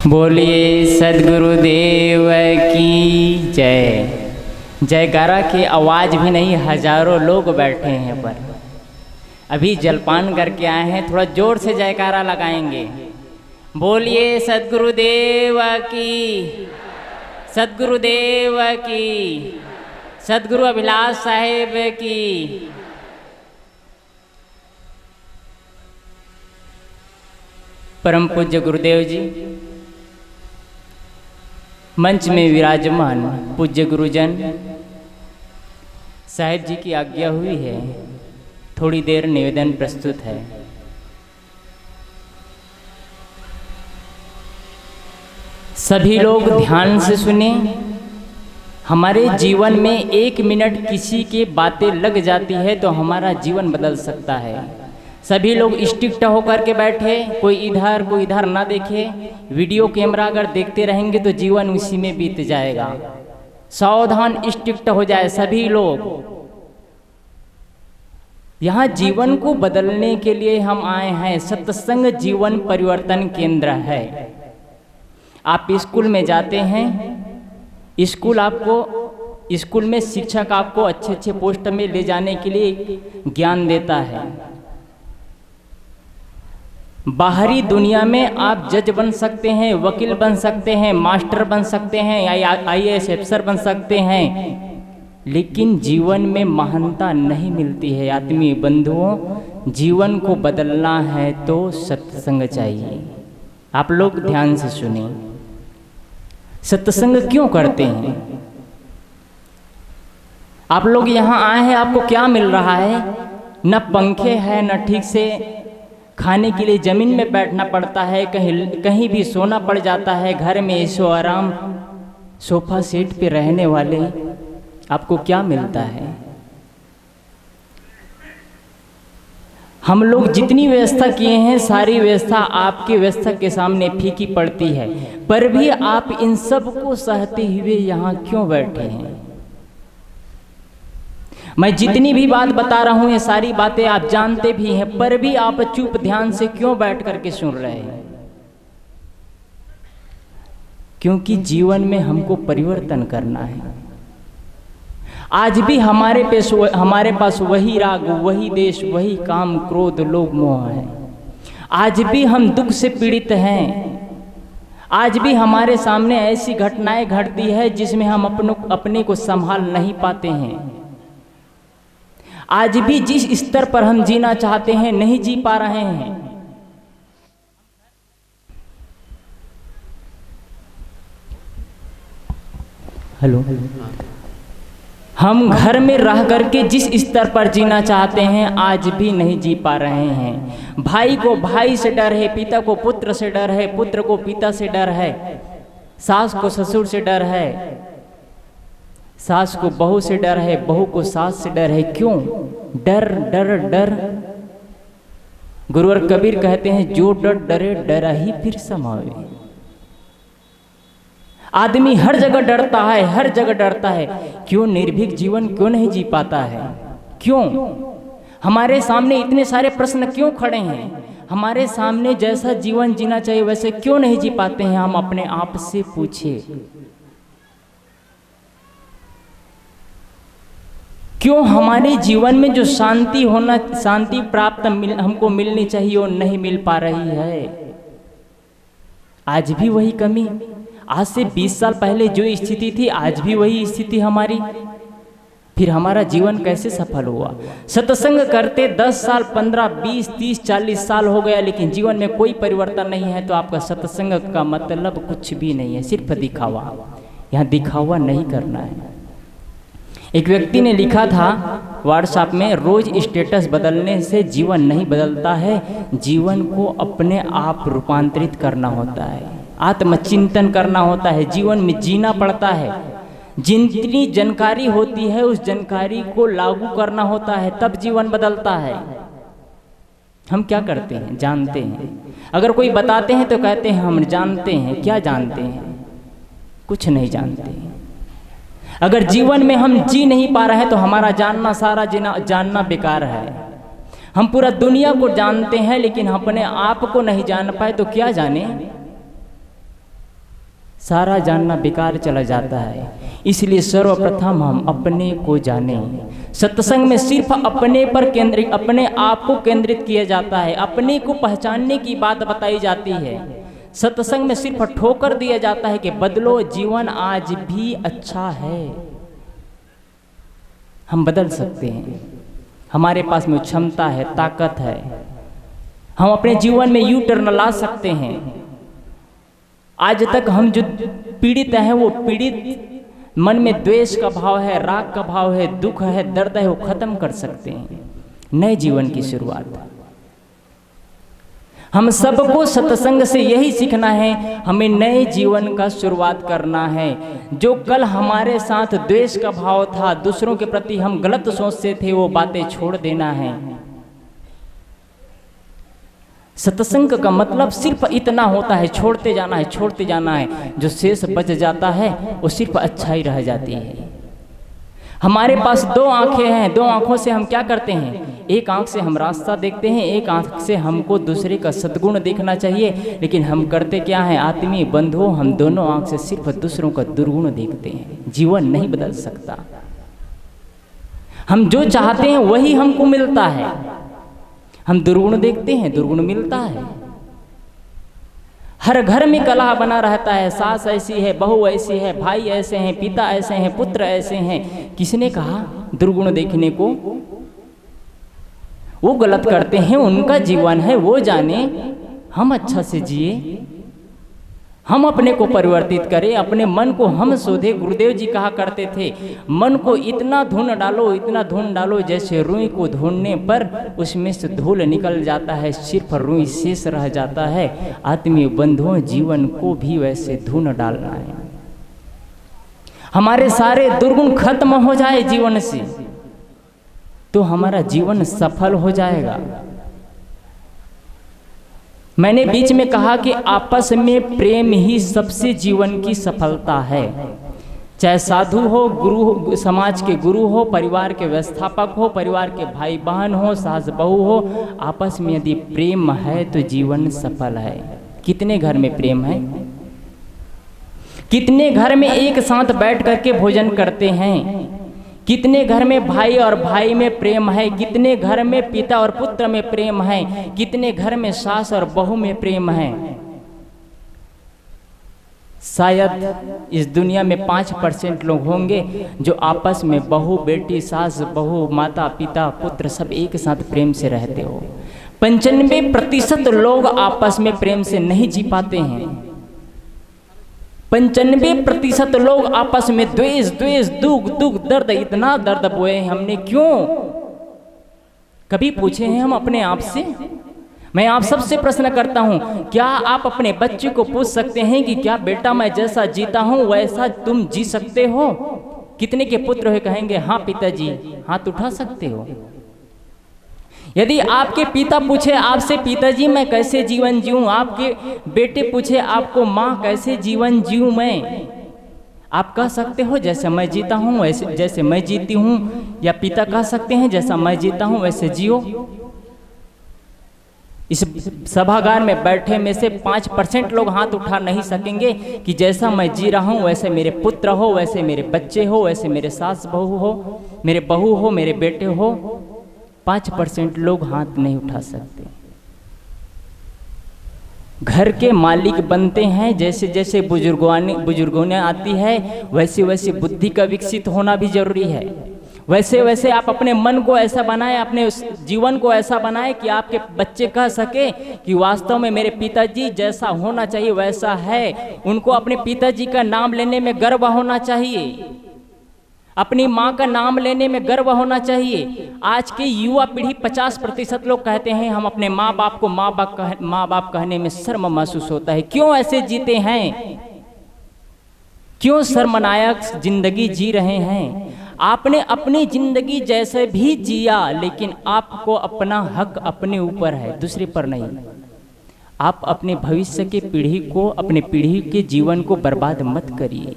बोलिए सद्गुरुदेव की जय। जयकारा की आवाज़ भी नहीं, हजारों लोग बैठे हैं पर अभी जलपान करके आए हैं, थोड़ा जोर से जयकारा लगाएंगे। बोलिए सद्गुरुदेव की, सद्गुरुदेव की, सद्गुरु अभिलाष साहेब की। परम पूज्य गुरुदेव जी, मंच में विराजमान पूज्य गुरुजन, साहेब जी की आज्ञा हुई है, थोड़ी देर निवेदन प्रस्तुत है। सभी लोग ध्यान से सुने। हमारे जीवन में 1 मिनट किसी की बातें लग जाती है तो हमारा जीवन बदल सकता है। सभी लोग स्ट्रिक्ट होकर के बैठे, कोई इधर ना देखे। वीडियो कैमरा अगर देखते रहेंगे तो जीवन उसी में बीत जाएगा। सावधान, स्ट्रिक्ट हो जाए सभी लोग। यहाँ जीवन को बदलने के लिए हम आए हैं। सत्संग जीवन परिवर्तन केंद्र है। आप स्कूल में जाते हैं, स्कूल में शिक्षक आपको अच्छे पोस्ट में ले जाने के लिए ज्ञान देता है। बाहरी दुनिया में आप जज बन सकते हैं, वकील बन सकते हैं, मास्टर बन सकते हैं, IAS अफसर बन सकते हैं, लेकिन जीवन में महानता नहीं मिलती है। आत्मीय बंधुओं, जीवन को बदलना है तो सत्संग चाहिए। आप लोग ध्यान से सुनिए। सत्संग क्यों करते हैं? आप लोग यहाँ आए हैं, आपको क्या मिल रहा है? न पंखे हैं, न ठीक से खाने के लिए ज़मीन में बैठना पड़ता है, कहीं भी सोना पड़ जाता है। घर में ऐशो आराम, सोफा सेट पे रहने वाले आपको क्या मिलता है? हम लोग जितनी व्यवस्था किए हैं, सारी व्यवस्था आपकी व्यवस्था के सामने फीकी पड़ती है, पर भी आप इन सब को सहते हुए यहाँ क्यों बैठे हैं? मैं जितनी भी बात बता रहा हूँ, ये सारी बातें आप जानते भी हैं, पर भी आप चुप ध्यान से क्यों बैठ करके सुन रहे हैं? क्योंकि जीवन में हमको परिवर्तन करना है। आज भी हमारे पास वही राग, वही देश, वही काम, क्रोध, लोभ, मोह है। आज भी हम दुख से पीड़ित हैं। आज भी हमारे सामने ऐसी घटनाएं घटती है जिसमें हम अपने को संभाल नहीं पाते हैं। आज भी जिस स्तर पर हम जीना चाहते हैं नहीं जी पा रहे हैं। हेलो, हम घर में रह करके जिस स्तर पर जीना चाहते हैं आज भी नहीं जी पा रहे हैं। भाई को भाई से डर है, पिता को पुत्र से डर है, पुत्र को पिता से डर है, सास को ससुर से डर है, सास को बहू से डर है, बहू को सास से डर है। क्यों? डर डर डर। गुरुवर कबीर कहते हैं, जो डर डरे डरा ही फिर समावे। आदमी हर जगह डरता है, हर जगह डरता है। क्यों? निर्भीक जीवन क्यों नहीं जी पाता है? क्यों? हमारे सामने इतने सारे प्रश्न क्यों खड़े हैं? हमारे सामने जैसा जीवन जीना चाहिए वैसे क्यों नहीं जी पाते हैं? हम अपने आप से पूछिए। क्यों हमारे जीवन में जो शांति प्राप्त हमको मिलनी चाहिए वो नहीं मिल पा रही है? आज भी वही कमी। आज से 20 साल पहले जो स्थिति थी आज भी वही स्थिति हमारी। फिर हमारा जीवन कैसे सफल हुआ? सत्संग करते 10 साल, 15, 20, 30, 40 साल हो गया, लेकिन जीवन में कोई परिवर्तन नहीं है तो आपका सत्संग का मतलब कुछ भी नहीं है, सिर्फ दिखावा। यहाँ दिखावा नहीं करना है। एक व्यक्ति ने लिखा था व्हाट्सएप में, रोज स्टेटस बदलने से जीवन नहीं बदलता है, जीवन को अपने आप रूपांतरित करना होता है, आत्मचिंतन करना होता है, जीवन में जीना पड़ता है। जितनी जानकारी होती है उस जानकारी को लागू करना होता है, तब जीवन बदलता है। हम क्या करते हैं? जानते हैं। अगर कोई बताते हैं तो कहते हैं हम जानते हैं। क्या जानते हैं? कुछ नहीं जानते हैं। अगर जीवन में हम जी नहीं पा रहे हैं तो हमारा जानना, सारा जानना बेकार है। हम पूरा दुनिया को जानते हैं लेकिन अपने आप को नहीं जान पाए तो क्या जाने? सारा जानना बेकार चला जाता है। इसलिए सर्वप्रथम हम अपने को जानें। सत्संग में सिर्फ अपने पर केंद्रित, अपने आप को केंद्रित किया जाता है, अपने को पहचानने की बात बताई जाती है। सत्संग में सिर्फ ठोकर दिया जाता है कि बदलो, जीवन आज भी अच्छा है, हम बदल सकते हैं, हमारे पास में क्षमता है, ताकत है, हम अपने जीवन में यू टर्न ला सकते हैं। आज तक हम जो पीड़ित हैं, वो पीड़ित मन में द्वेष का भाव है, राग का भाव है, दुख है, दर्द है, वो खत्म कर सकते हैं। नए जीवन की शुरुआत। हम सबको सत्संग से यही सीखना है, हमें नए जीवन का शुरुआत करना है। जो कल हमारे साथ द्वेष का भाव था, दूसरों के प्रति हम गलत सोचते थे, वो बातें छोड़ देना है। सत्संग का मतलब सिर्फ इतना होता है, छोड़ते जाना है, छोड़ते जाना है। जो शेष बच जाता है वो सिर्फ अच्छाई रह जाती है। हमारे पास दो आंखें हैं, दो आंखों से हम क्या करते हैं? एक आंख से हम रास्ता देखते हैं, एक आंख से हमको दूसरे का सद्गुण देखना चाहिए। लेकिन हम करते क्या हैं? आत्मीय बंधुओं, हम दोनों आंख से सिर्फ दूसरों का दुर्गुण देखते हैं। जीवन नहीं बदल सकता। हम जो चाहते हैं वही हमको मिलता है। हम दुर्गुण देखते हैं, दुर्गुण मिलता है। हर घर में कलह बना रहता है, सास ऐसी है, बहू ऐसी है, भाई ऐसे हैं, पिता ऐसे हैं, पुत्र ऐसे हैं। किसने कहा दुर्गुण देखने को? वो गलत करते हैं, उनका जीवन है, वो जाने। हम अच्छा से जिए, हम अपने को परिवर्तित करें, अपने मन को हम शोधे। गुरुदेव जी कहा करते थे, मन को इतना धुन डालो, इतना धुन डालो, जैसे रुई को धुनने पर उसमें से धूल निकल जाता है, सिर्फ रुई शेष रह जाता है। आत्मीय बंधुओं, जीवन को भी वैसे धुन डालना है। हमारे सारे दुर्गुण खत्म हो जाए जीवन से, तो हमारा जीवन सफल हो जाएगा। मैंने बीच में कहा कि आपस में प्रेम ही सबसे जीवन की सफलता है। चाहे साधु हो, गुरु हो, समाज के गुरु हो, परिवार के व्यवस्थापक हो, परिवार के भाई बहन हो, सास बहू हो, आपस में यदि प्रेम है तो जीवन सफल है। कितने घर में प्रेम है? कितने घर में एक साथ बैठ करके भोजन करते हैं? कितने घर में भाई और भाई में प्रेम है? कितने घर में पिता और पुत्र में प्रेम है? कितने घर में सास और बहू में प्रेम है? शायद इस दुनिया में 5% लोग होंगे जो आपस में बहू बेटी, सास बहू, माता पिता पुत्र सब एक साथ प्रेम से रहते हो। 95% लोग आपस में प्रेम से नहीं जी पाते हैं। 95% लोग आपस में द्वेष द्वेष, दुख दुख, दर्द, इतना दर्द बोए हमने क्यों? कभी पूछे हैं हम अपने आप से? मैं आप सबसे प्रश्न करता हूं, क्या आप अपने बच्चे को पूछ सकते हैं कि क्या बेटा मैं जैसा जीता हूं वैसा तुम जी सकते हो? कितने के पुत्र हुए कहेंगे हाँ पिताजी? हाथ उठा सकते हो? यदि आपके पिता पूछे आपसे पिताजी मैं कैसे जीवन जीऊं, आपके बेटे पूछे आपको माँ कैसे जीवन जीऊं मैं, आप कह सकते हो जैसे मैं जीता हूं वैसे, जैसे मैं जीती हूं? या पिता कह सकते हैं जैसा मैं जीता हूं वैसे जियो? इस सभागार में बैठे में से 5% लोग हाथ उठा नहीं सकेंगे कि जैसा मैं जी रहा हूं वैसे मेरे पुत्र हो, वैसे मेरे बच्चे हो, वैसे मेरे सास बहू हो, मेरे बहू हो, मेरे बेटे हो। 5% लोग हाथ नहीं उठा सकते। घर के मालिक बनते हैं, जैसे जैसे बुजुर्गों आती है वैसे वैसे बुद्धि का विकसित होना भी जरूरी है। वैसे वैसे आप अपने मन को ऐसा बनाएं, अपने जीवन को ऐसा बनाएं कि आपके बच्चे कह सके कि वास्तव में मेरे पिताजी जैसा होना चाहिए वैसा है। उनको अपने पिताजी का नाम लेने में गर्व होना चाहिए, अपनी माँ का नाम लेने में गर्व होना चाहिए। आज की युवा पीढ़ी 50% लोग कहते हैं हम अपने माँ बाप को माँ बाप कहने में शर्म महसूस होता है। क्यों ऐसे जीते हैं? क्यों शर्मनायक जिंदगी जी रहे हैं? आपने अपनी जिंदगी जैसे भी जिया, लेकिन आपको अपना हक अपने ऊपर है, दूसरे पर नहीं। आप अपने भविष्य के पीढ़ी को, अपने पीढ़ी के जीवन को बर्बाद मत करिए।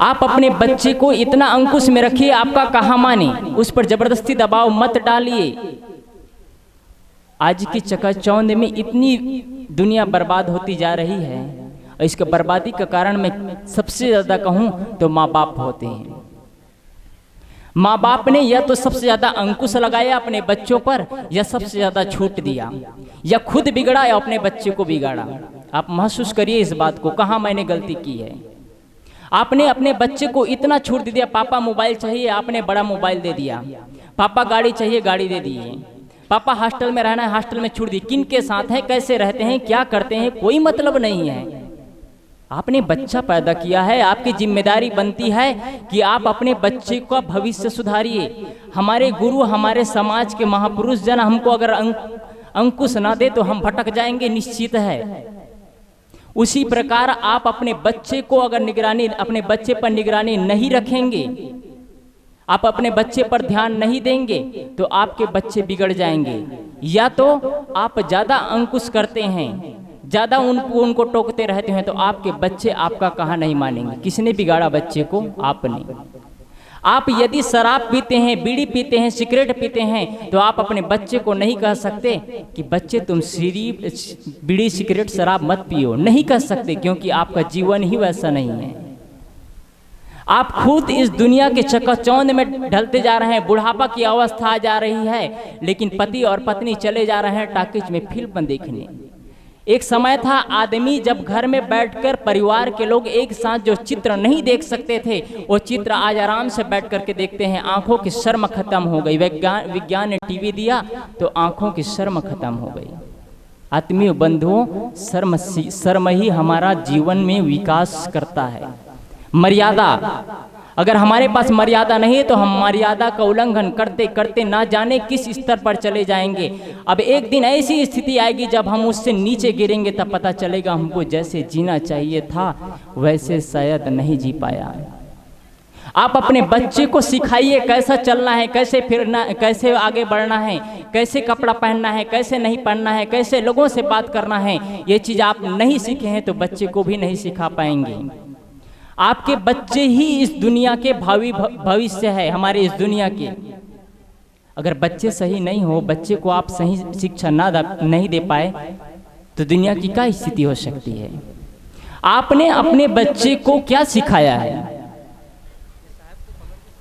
आप अपने बच्चे को इतना अंकुश में रखिए, आपका कहा माने, उस पर जबरदस्ती दबाव मत डालिए। आज की चकाचौंध में इतनी दुनिया बर्बाद होती जा रही है। और इसके बर्बादी का कारण मैं सबसे ज़्यादा कहूँ तो माँ बाप होते हैं। माँ बाप ने या तो सबसे ज़्यादा अंकुश लगाया अपने बच्चों पर, या सबसे ज़्यादा छूट दिया, या खुद बिगड़ा या अपने बच्चे को बिगाड़ा। आप महसूस करिए इस बात को, कहाँ मैंने गलती की है। आपने अपने बच्चे को इतना छूट दे दिया, पापा मोबाइल चाहिए, आपने बड़ा मोबाइल दे दिया। पापा गाड़ी चाहिए, गाड़ी दे दिए। पापा हॉस्टल में रहना है, हॉस्टल में छूट दी। किन के साथ हैं, कैसे रहते हैं, क्या करते हैं, कोई मतलब नहीं है। आपने बच्चा पैदा किया है, आपकी जिम्मेदारी बनती है कि आप अपने बच्चे का भविष्य सुधारिए। हमारे गुरु, हमारे समाज के महापुरुष जन हमको अगर अंकुश ना दे तो हम भटक जाएंगे, निश्चित है। उसी प्रकार आप अपने बच्चे को अगर अपने बच्चे पर निगरानी नहीं रखेंगे, आप अपने बच्चे पर ध्यान नहीं देंगे तो आपके बच्चे बिगड़ जाएंगे। या तो आप ज़्यादा अंकुश करते हैं, ज़्यादा उनको टोकते रहते हैं, तो आपके बच्चे आपका कहा नहीं मानेंगे। किसने बिगाड़ा बच्चे को? आपने। आप यदि शराब पीते हैं, बीड़ी पीते हैं, सिगरेट पीते हैं, तो आप अपने बच्चे को नहीं कह सकते कि बच्चे तुम बीड़ी सिगरेट शराब मत पियो, नहीं कह सकते, क्योंकि आपका जीवन ही वैसा नहीं है। आप खुद इस दुनिया के चकाचौंध में ढलते जा रहे हैं, बुढ़ापा की अवस्था आ जा रही है, लेकिन पति और पत्नी चले जा रहे हैं टॉकीज में फिल्म देखने। एक समय था आदमी जब घर में बैठकर परिवार के लोग एक साथ जो चित्र नहीं देख सकते थे, वो चित्र आज आराम से बैठ करके देखते हैं। आंखों की शर्म खत्म हो गई। विज्ञान ने टीवी दिया तो आंखों की शर्म खत्म हो गई। आत्मीय बंधुओं, शर्म ही हमारा जीवन में विकास करता है। मर्यादा, अगर हमारे पास मर्यादा नहीं है तो हम मर्यादा का उल्लंघन करते करते ना जाने किस स्तर पर चले जाएंगे। अब एक दिन ऐसी स्थिति आएगी जब हम उससे नीचे गिरेंगे, तब पता चलेगा हमको जैसे जीना चाहिए था वैसे शायद नहीं जी पाया। आप अपने बच्चे को सिखाइए कैसा चलना है, कैसे फिरना, कैसे आगे बढ़ना है, कैसे कपड़ा पहनना है, कैसे नहीं पहनना है, कैसे लोगों से बात करना है। ये चीज़ आप नहीं सीखे हैं तो बच्चे को भी नहीं सिखा पाएंगे। आपके बच्चे ही इस दुनिया के भविष्य है, हमारे इस दुनिया के। अगर बच्चे सही नहीं हो, बच्चे को आप सही शिक्षा नहीं दे पाए तो दुनिया की क्या स्थिति हो सकती है। आपने अपने बच्चे को क्या सिखाया है?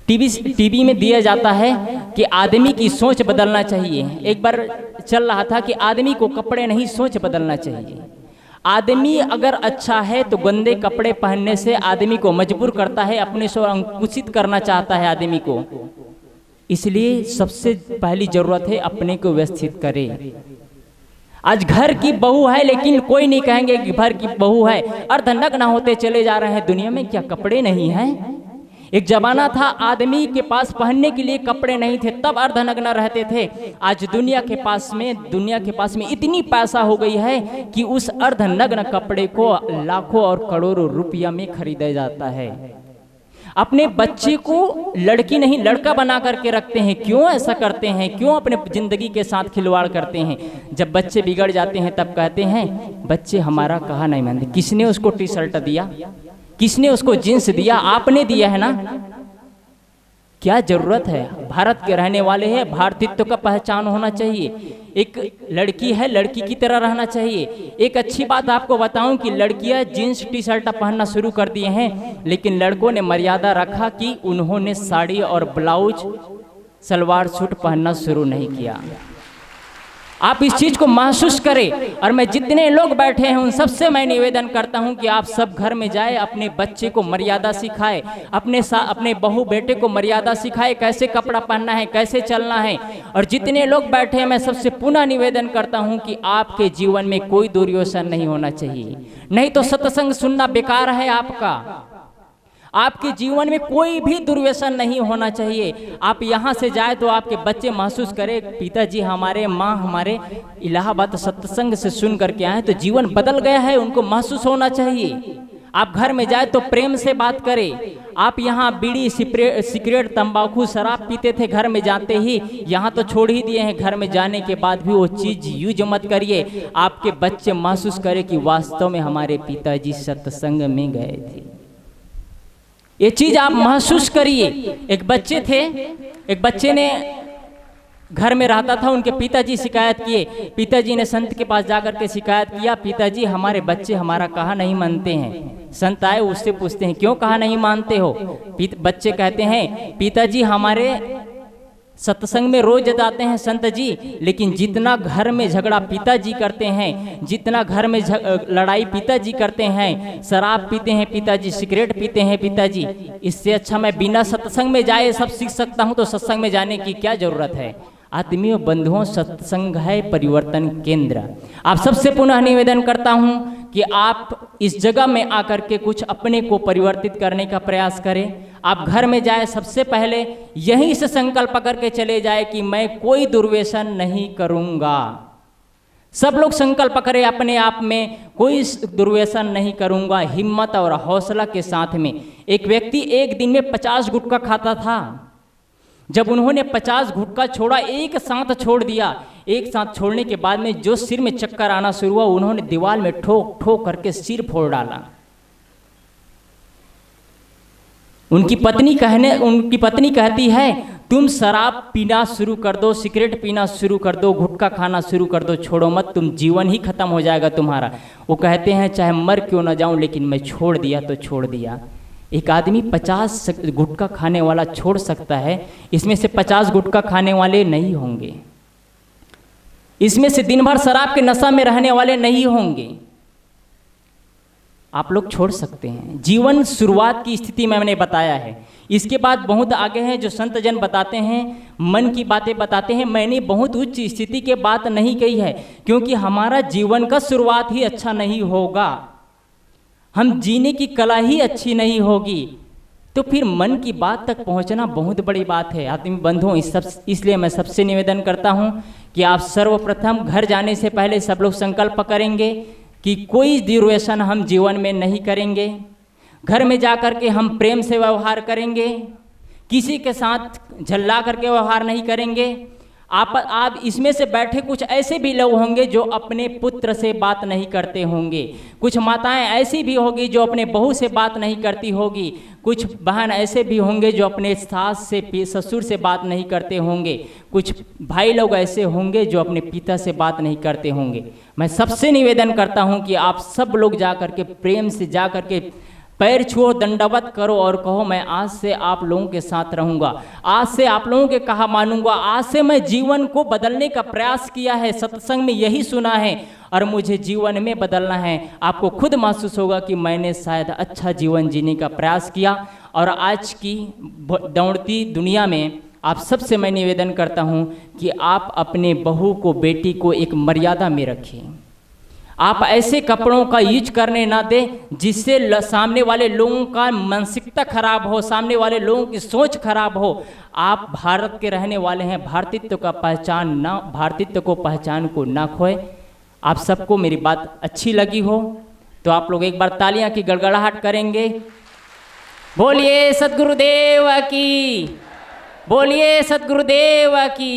टीवी में दिया जाता है कि आदमी की सोच बदलना चाहिए। एक बार चल रहा था कि आदमी को कपड़े नहीं, सोच बदलना चाहिए। आदमी अगर अच्छा है तो गंदे कपड़े पहनने से आदमी को मजबूर करता है, अपने से अंकुशित करना चाहता है आदमी को। इसलिए सबसे पहली जरूरत है अपने को व्यवस्थित करे। आज घर की बहू है लेकिन कोई नहीं कहेंगे कि घर की बहू है, अर्धनग्न होते चले जा रहे हैं। दुनिया में क्या कपड़े नहीं हैं? एक जमाना था आदमी के पास पहनने के लिए कपड़े नहीं थे, तब अर्धनग्न रहते थे। आज दुनिया के पास में इतनी पैसा हो गई है कि उस अर्धनग्न कपड़े को लाखों और करोड़ों रुपया में खरीदा जाता है। अपने बच्चे को लड़की नहीं लड़का बना करके रखते हैं। क्यों ऐसा करते हैं? क्यों अपने जिंदगी के साथ खिलवाड़ करते हैं? जब बच्चे बिगड़ जाते हैं तब कहते हैं बच्चे हमारा कहा नहीं मानते। किसने उसको टी शर्ट दिया? किसने उसको जींस दिया? आपने दिया है ना। क्या जरूरत है? भारत के रहने वाले हैं, भारतीयत्व का पहचान होना चाहिए। एक लड़की है, लड़की की तरह रहना चाहिए। एक अच्छी बात आपको बताऊं कि लड़कियां जींस टी शर्ट पहनना शुरू कर दिए हैं, लेकिन लड़कों ने मर्यादा रखा कि उन्होंने साड़ी और ब्लाउज सलवार सूट पहनना शुरू नहीं किया। आप इस चीज को महसूस करें। और मैं जितने लोग बैठे हैं उन सबसे मैं निवेदन करता हूं कि आप सब घर में जाए, अपने बच्चे को मर्यादा सिखाए, अपने बहू बेटे को मर्यादा सिखाए, कैसे कपड़ा पहनना है, कैसे चलना है। और जितने लोग बैठे हैं मैं सबसे पुनः निवेदन करता हूं कि आपके जीवन में कोई दुर्व्यसन नहीं होना चाहिए। नहीं तो सत्संग सुनना बेकार है आपका। आपके जीवन में कोई भी दुर्व्यसन नहीं होना चाहिए। आप यहाँ से जाए तो आपके बच्चे महसूस करें पिताजी हमारे, माँ हमारे इलाहाबाद सत्संग से सुन करके आए तो जीवन बदल गया है, उनको महसूस होना चाहिए। आप घर में जाए तो प्रेम से बात करें। आप यहाँ बीड़ी सिगरेट तंबाकू शराब पीते थे, घर में जाते ही यहाँ तो छोड़ ही दिए हैं, घर में जाने के बाद भी वो चीज़ यूज मत करिए। आपके बच्चे महसूस करें कि वास्तव में हमारे पिताजी सत्संग में गए थे। ये चीज आप महसूस करिए। एक बच्चे ने घर में रहता था, उनके पिताजी शिकायत किए। पिताजी ने संत के पास जाकर के शिकायत किया, पिताजी हमारे बच्चे हमारा कहा नहीं मानते हैं। संत आए, उससे पूछते हैं क्यों कहा नहीं मानते हो? बच्चे कहते हैं पिताजी हमारे सत्संग में रोज जाते हैं संत जी, लेकिन जितना घर में झगड़ा पिताजी करते हैं, जितना घर में लड़ाई पिताजी करते हैं, शराब पीते हैं पिताजी, सिगरेट पीते हैं पिताजी, इससे अच्छा मैं बिना सत्संग में जाए सब सीख सकता हूं, तो सत्संग में जाने की क्या जरूरत है? आत्मीय बंधुओं, सत्संग है परिवर्तन केंद्र। आप सबसे पुनः निवेदन करता हूं कि आप इस जगह में आकर के कुछ अपने को परिवर्तित करने का प्रयास करें। आप घर में जाए, सबसे पहले यहीं से संकल्प करके चले जाए कि मैं कोई दुर्व्यसन नहीं करूंगा। सब लोग संकल्प करें अपने आप में, कोई दुर्व्यसन नहीं करूंगा, हिम्मत और हौसला के साथ में। एक व्यक्ति एक दिन में 50 गुटखा खाता था। जब उन्होंने 50 गुटखा छोड़ा, एक साथ छोड़ दिया, एक साथ छोड़ने के बाद में जो सिर में चक्कर आना शुरू हुआ, उन्होंने दीवार में ठोक ठोक करके सिर फोड़ डाला। उनकी पत्नी कहती है तुम शराब पीना शुरू कर दो, सिगरेट पीना शुरू कर दो, गुटखा खाना शुरू कर दो, छोड़ो मत, तुम जीवन ही खत्म हो जाएगा तुम्हारा। वो कहते हैं चाहे मर क्यों ना जाऊं, लेकिन मैं छोड़ दिया तो छोड़ दिया। एक आदमी 50 गुटखा खाने वाला छोड़ सकता है, इसमें से 50 गुटखा खाने वाले नहीं होंगे, इसमें से दिन भर शराब के नशा में रहने वाले नहीं होंगे। आप लोग छोड़ सकते हैं। जीवन शुरुआत की स्थिति में मैंने बताया है, इसके बाद बहुत आगे हैं जो संत जन बताते हैं, मन की बातें बताते हैं। मैंने बहुत उच्च स्थिति के बात नहीं कही है, क्योंकि हमारा जीवन का शुरुआत ही अच्छा नहीं होगा, हम जीने की कला ही अच्छी नहीं होगी, तो फिर मन की बात तक पहुंचना बहुत बड़ी बात है। आत्मीय बंधुओं, इसलिए मैं सबसे निवेदन करता हूं कि आप सर्वप्रथम घर जाने से पहले सब लोग संकल्प करेंगे कि कोई दुर्व्यसन हम जीवन में नहीं करेंगे। घर में जा कर के हम प्रेम से व्यवहार करेंगे, किसी के साथ झल्ला करके व्यवहार नहीं करेंगे। आप इसमें से बैठे कुछ ऐसे भी लोग होंगे जो अपने पुत्र से बात नहीं करते होंगे, कुछ माताएं ऐसी भी होगी जो अपने बहू से बात नहीं करती होगी, कुछ बहन ऐसे भी होंगे जो अपने सास से ससुर से बात नहीं करते होंगे, कुछ भाई लोग ऐसे होंगे जो अपने पिता से बात नहीं करते होंगे। मैं सबसे निवेदन करता हूं कि आप सब लोग जा कर के प्रेम से जा कर के पैर छुओ, दंडवत करो और कहो मैं आज से आप लोगों के साथ रहूंगा, आज से आप लोगों के कहा मानूंगा, आज से मैं जीवन को बदलने का प्रयास किया है, सत्संग में यही सुना है और मुझे जीवन में बदलना है। आपको खुद महसूस होगा कि मैंने शायद अच्छा जीवन जीने का प्रयास किया। और आज की दौड़ती दुनिया में आप सबसे मैं निवेदन करता हूं कि आप अपने बहू को, बेटी को एक मर्यादा में रखें। आप ऐसे कपड़ों का यूज करने ना दें जिससे सामने वाले लोगों का मानसिकता खराब हो, सामने वाले लोगों की सोच खराब हो। आप भारत के रहने वाले हैं, भारतीत्व को पहचान को ना खोए। आप सबको मेरी बात अच्छी लगी हो तो आप लोग एक बार तालियां की गड़गड़ाहट करेंगे। बोलिए सद्गुरुदेव की, बोलिए सद्गुरुदेव की।